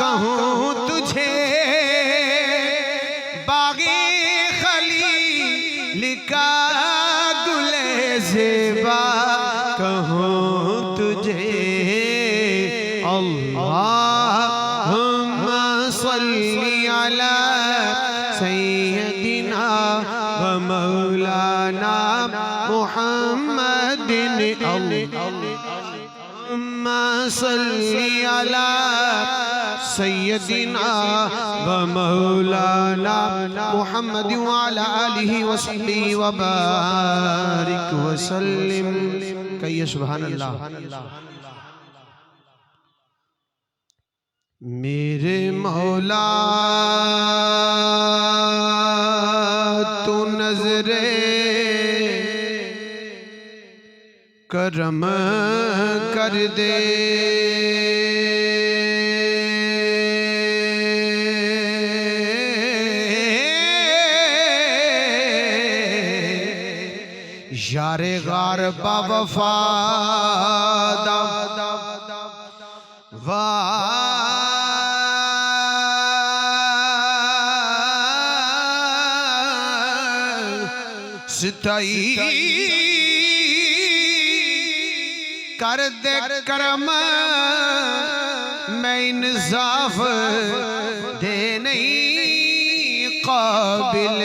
कहूँ तुझे बागी खलील का गुले ज़ेबा कहूँ तुझे अल्लाहुम्मा सल्ली अला सय्यदिना व मौलाना मुहम्मदिन अल्लाहुम्मा सल्ली अला सय्यदिना व मौलाना मुहम्मद व अला आलिहि व सल्ली व बारिक व सल्लिम। कहिए सुभान अल्लाह। मेरे मौला तू नजरे करम कर दे, यारे गार बावफा वास्ताई कर दे करम, मैं इंसाफ दे नहीं काबिल,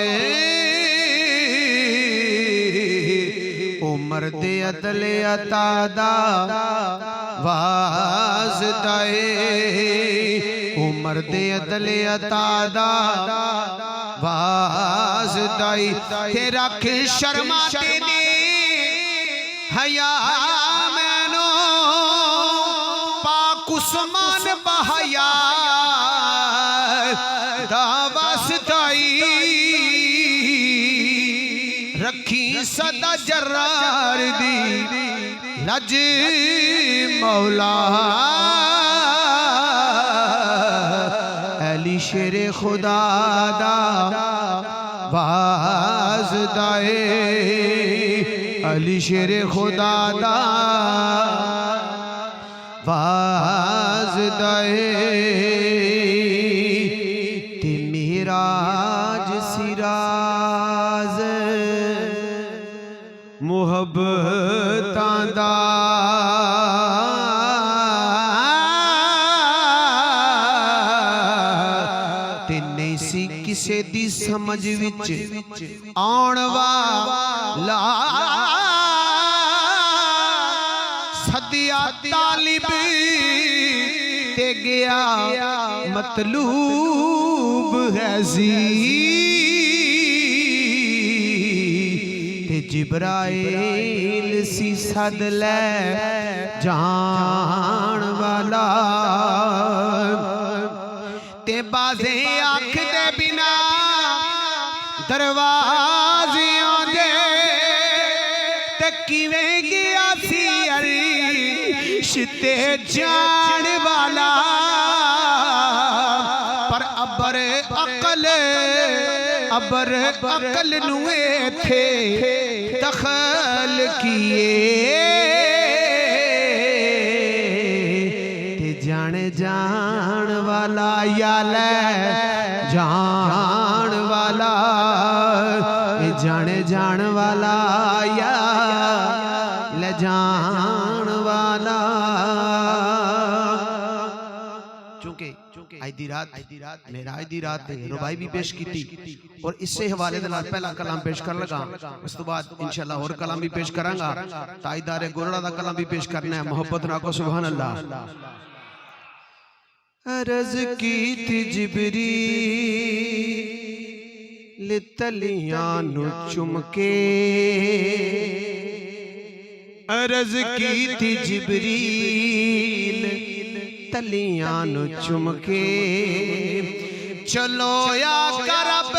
उमर दे अदल अतादा वास्ताए, उमर दे अदल अतादा वास्ताई, तेरा के शर्मा तेने हया मैनो पाक उस्मान बहया वास्ताई, रखी सदा जर्रार दी लज मौला, अली शेरे खुदा दा वास्ताए, अली शेरे खुदा दा वास्ताए, ते मेराज सिराज मुहब्बतां दा ते नहीं सी किसे दी समझ विच आउण वाला, सदिया तालिब ते गया मतलूब है जी, ते जिब्राइल सी सद ले जान वाला, ते बाजे आँख दे बिना दरवाजे आंदे, ते किवें गया सी अर्श ते जान वाला, पर अबर अकल नुए थे दखल किए, ते जाने जान वाला याले जान वाला, जाने जान वाला या ले जान वाला। चूंकि आज दी रात मेराज दी रात रुबाई भी पेश की और इससे हवाले दे नाल पहला कलाम पेश कर लगा, उस तो बाद इंशाअल्लाह और कलाम भी पेश करांगा, ताईदारे गोरड़ा दा कलाम भी पेश करना है। मोहब्बत ना को सुभान अल्लाह। अर्ज़ की थी जिब्रील तलियां नु चुमके, अर्ज़ की थी जिब्रील तलियां नु चुमके, चलो या करब